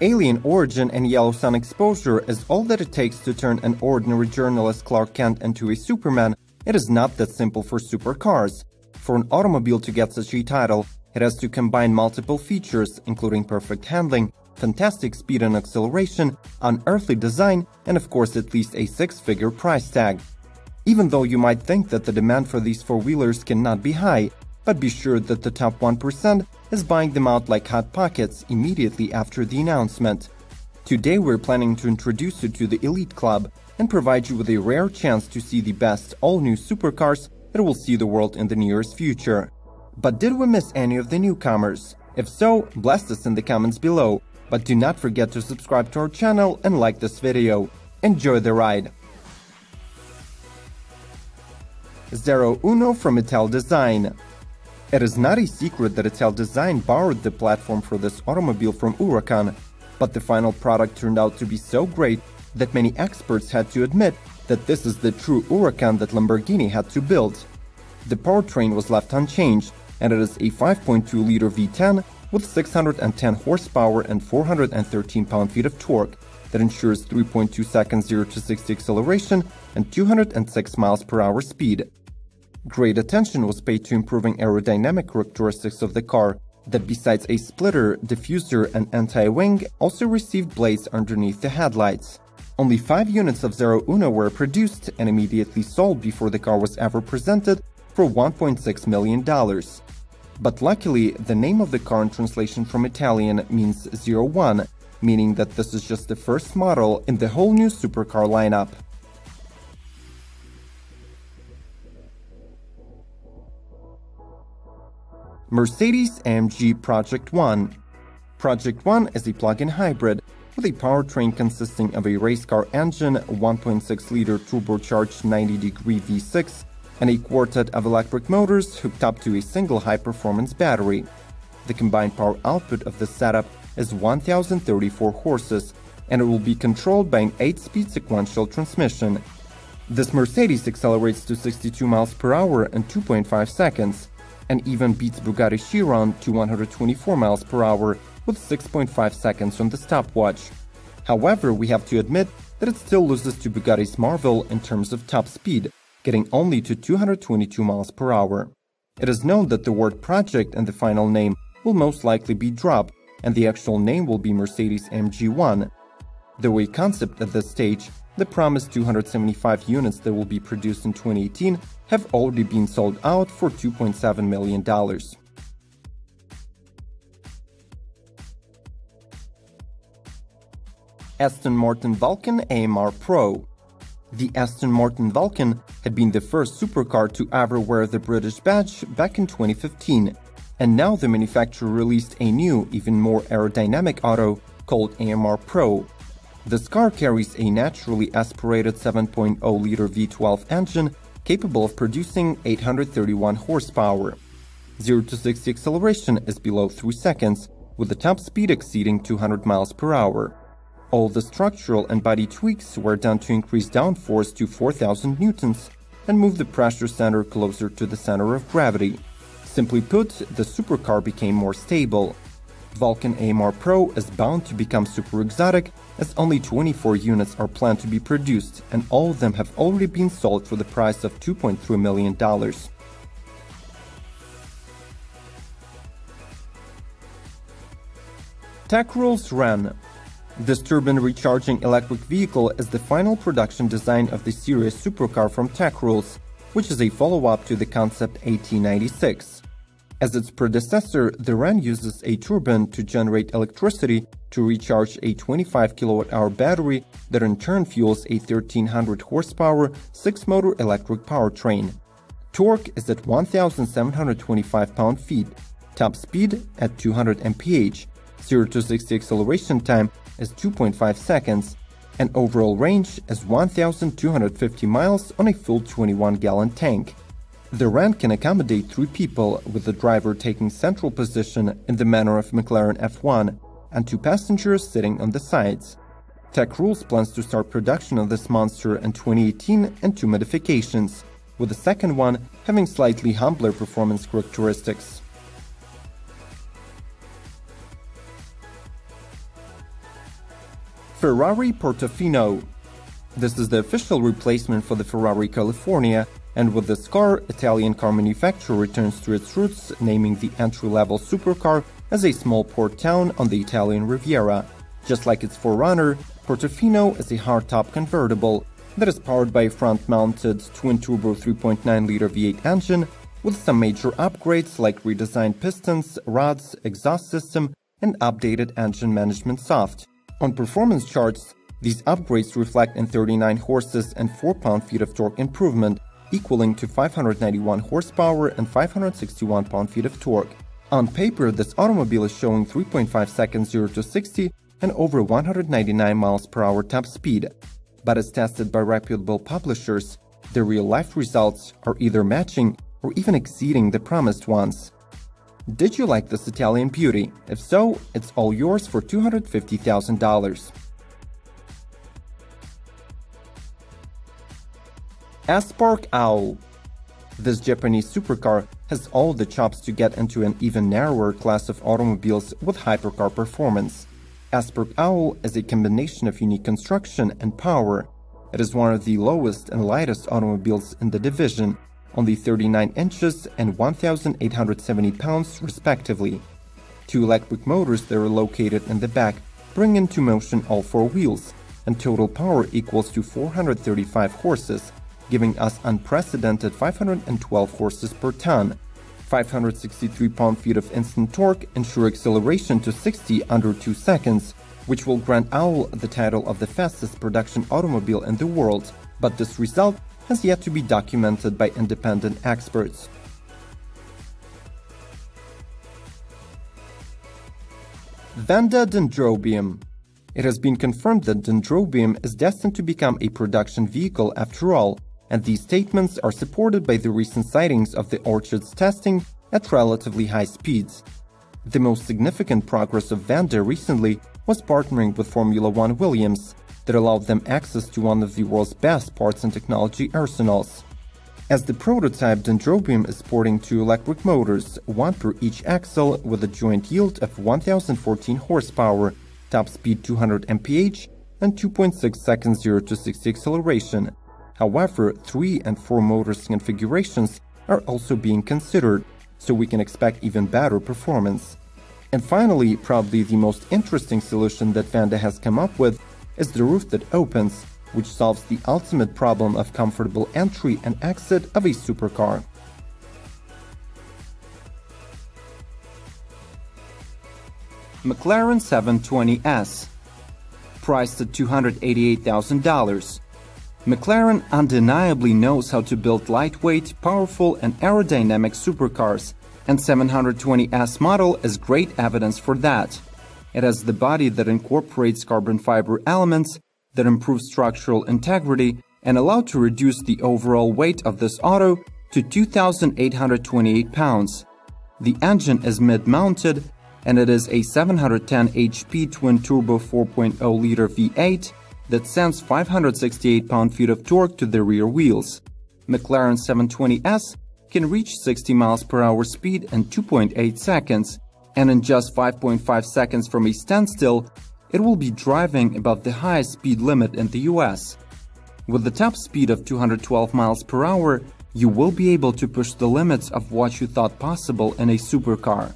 Alien origin and yellow sun exposure is all that it takes to turn an ordinary journalist Clark Kent into a Superman. It is not that simple for supercars. For an automobile to get such a title, it has to combine multiple features, including perfect handling, fantastic speed and acceleration, unearthly design, and of course at least a six-figure price tag. Even though you might think that the demand for these four-wheelers cannot be high, but be sure that the top 1% is buying them out like hot pockets immediately after the announcement. Today we're planning to introduce you to the Elite Club and provide you with a rare chance to see the best all-new supercars that will see the world in the nearest future. But did we miss any of the newcomers? If so, blast us in the comments below, but do not forget to subscribe to our channel and like this video. Enjoy the ride! 01 from Ital Design. It is not a secret that Ital Design borrowed the platform for this automobile from Huracan, but the final product turned out to be so great that many experts had to admit that this is the true Huracan that Lamborghini had to build. The powertrain was left unchanged, and it is a 5.2-liter V10 with 610 horsepower and 413 pound-feet of torque that ensures 3.2 seconds 0 to 60 acceleration and 206 miles per hour speed. Great attention was paid to improving aerodynamic characteristics of the car that, besides a splitter, diffuser and anti-wing, also received blades underneath the headlights. Only 5 units of 01 were produced and immediately sold before the car was ever presented for $1.6 million. But luckily, the name of the car in translation from Italian means 01, meaning that this is just the first model in the whole new supercar lineup. Mercedes-AMG Project One. Project One is a plug-in hybrid with a powertrain consisting of a race car engine, 1.6-liter turbocharged 90-degree V6, and a quartet of electric motors hooked up to a single high-performance battery. The combined power output of this setup is 1,034 horses, and it will be controlled by an 8-speed sequential transmission. This Mercedes accelerates to 62 miles per hour in 2.5 seconds, and even beats Bugatti Chiron to 124 miles per hour with 6.5 seconds on the stopwatch. However, we have to admit that it still loses to Bugatti's Marvel in terms of top speed, getting only to 222 miles per hour. It is known that the word project and the final name will most likely be dropped, and the actual name will be Mercedes-AMG One. Though a concept at this stage, the promised 275 units that will be produced in 2018 have already been sold out for $2.7 million. Aston Martin Vulcan AMR Pro. The Aston Martin Vulcan had been the first supercar to ever wear the British badge back in 2015, and now the manufacturer released a new, even more aerodynamic auto called AMR Pro. This car carries a naturally aspirated 7.0-liter V12 engine capable of producing 831 horsepower. 0 to 60 acceleration is below 3 seconds, with the top speed exceeding 200 miles per hour. All the structural and body tweaks were done to increase downforce to 4,000 newtons and move the pressure center closer to the center of gravity. Simply put, the supercar became more stable. Vulcan AMR Pro is bound to become super exotic, as only 24 units are planned to be produced, and all of them have already been sold for the price of $2.3 million. Tech Rules Ren. This turbine recharging electric vehicle is the final production design of the series supercar from Tech Rules, which is a follow-up to the concept AT96. As its predecessor, the Ren uses a turbine to generate electricity to recharge a 25 kWh battery that in turn fuels a 1300 horsepower 6-motor electric powertrain. Torque is at 1,725 pound-feet, top speed at 200 mph, 0 to 60 acceleration time is 2.5 seconds, and overall range is 1,250 miles on a full 21-gallon tank. The Ren can accommodate 3 people, with the driver taking central position in the manner of McLaren F1 and 2 passengers sitting on the sides. Tech Rules plans to start production of this monster in 2018 and 2 modifications, with the second one having slightly humbler performance characteristics. Ferrari Portofino. This is the official replacement for the Ferrari California, and with this car, Italian car manufacturer returns to its roots, naming the entry-level supercar as a small port town on the Italian Riviera. Just like its forerunner, Portofino is a hardtop convertible that is powered by a front-mounted twin-turbo 3.9-liter V8 engine with some major upgrades like redesigned pistons, rods, exhaust system, and updated engine management software. On performance charts, these upgrades reflect in 39 horses and 4 pound-feet of torque improvement, equaling to 591 horsepower and 561 pound-feet of torque. On paper, this automobile is showing 3.5 seconds 0 to 60 and over 199 miles per hour top speed. But as tested by reputable publishers, the real-life results are either matching or even exceeding the promised ones. Did you like this Italian beauty? If so, it's all yours for $250,000. Spark Owl. This Japanese supercar has all the chops to get into an even narrower class of automobiles with hypercar performance. Spark Owl is a combination of unique construction and power. It is one of the lowest and lightest automobiles in the division, only 39 inches and 1,870 pounds respectively. 2 electric motors that are located in the back bring into motion all 4 wheels, and total power equals to 435 horses, giving us unprecedented 512 horses per ton. 563 pound-feet of instant torque ensure acceleration to 60 under 2 seconds, which will grant Owl the title of the fastest production automobile in the world, but this result has yet to be documented by independent experts. Vanda Dendrobium. It has been confirmed that Dendrobium is destined to become a production vehicle after all, and these statements are supported by the recent sightings of the Orchard's testing at relatively high speeds. The most significant progress of Vanda recently was partnering with Formula One Williams that allowed them access to one of the world's best parts and technology arsenals. As the prototype, Dendrobium is sporting 2 electric motors, 1 per each axle, with a joint yield of 1,014 horsepower, top speed 200 mph, and 2.6 seconds 0 to 60 acceleration. However, 3 and 4 motors configurations are also being considered, so we can expect even better performance. And finally, probably the most interesting solution that Vanda has come up with is the roof that opens, which solves the ultimate problem of comfortable entry and exit of a supercar. McLaren 720S. Priced at $288,000. McLaren undeniably knows how to build lightweight, powerful and aerodynamic supercars, and 720S model is great evidence for that. It has the body that incorporates carbon fiber elements that improve structural integrity and allow to reduce the overall weight of this auto to 2,828 pounds. The engine is mid-mounted, and it is a 710 HP twin-turbo 4.0-liter V8 that sends 568 pound-feet of torque to the rear wheels. McLaren 720S can reach 60 miles per hour speed in 2.8 seconds, and in just 5.5 seconds from a standstill, it will be driving above the highest speed limit in the US. With the top speed of 212 miles per hour, you will be able to push the limits of what you thought possible in a supercar.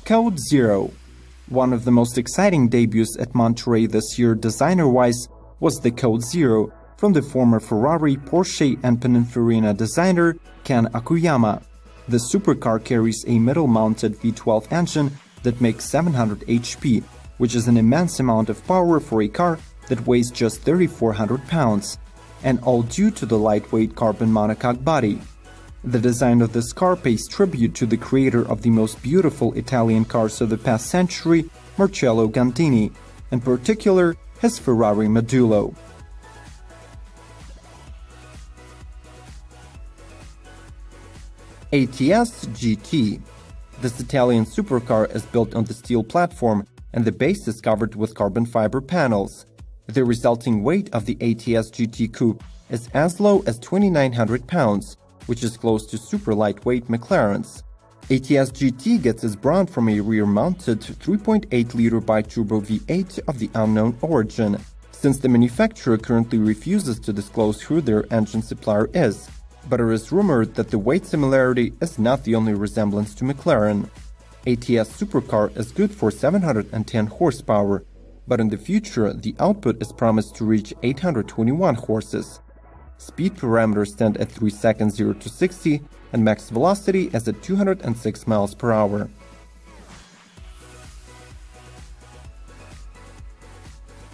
Code Zero. One of the most exciting debuts at Monterey this year designer-wise was the Code Zero from the former Ferrari, Porsche and Pininfarina designer Ken Akuyama. The supercar carries a middle-mounted V12 engine that makes 700 HP, which is an immense amount of power for a car that weighs just 3,400 pounds, and all due to the lightweight carbon monocoque body. The design of this car pays tribute to the creator of the most beautiful Italian cars of the past century, Marcello Gandini, in particular his Ferrari Modulo. ATS GT. This Italian supercar is built on the steel platform and the base is covered with carbon fiber panels. The resulting weight of the ATS GT coupe is as low as 2,900 pounds, which is close to super lightweight McLaren's. ATS GT gets its brand from a rear-mounted 3.8-liter bi-turbo V8 of the unknown origin, since the manufacturer currently refuses to disclose who their engine supplier is. But it is rumored that the weight similarity is not the only resemblance to McLaren. ATS supercar is good for 710 horsepower, but in the future the output is promised to reach 821 horses. Speed parameters stand at 3 seconds 0 to 60, and max velocity is at 206 miles per hour.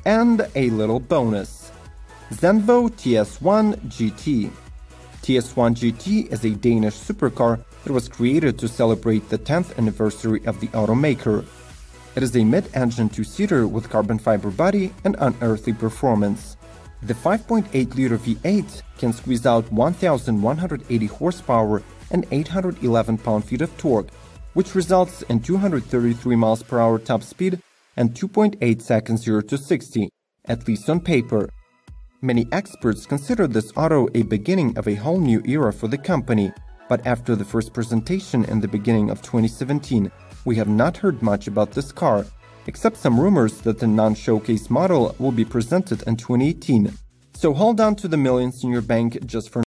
And a little bonus: Zenvo TS1 GT. TS1 GT is a Danish supercar that was created to celebrate the 10th anniversary of the automaker. It is a mid-engine two-seater with carbon fiber body and unearthly performance. The 5.8-liter V8 can squeeze out 1,180 horsepower and 811 pound-feet of torque, which results in 233 miles per hour top speed and 2.8 seconds 0 to 60, at least on paper. Many experts consider this auto a beginning of a whole new era for the company, but after the first presentation in the beginning of 2017, we have not heard much about this car, except some rumors that the non-showcase model will be presented in 2018. So hold on to the millions in your bank just for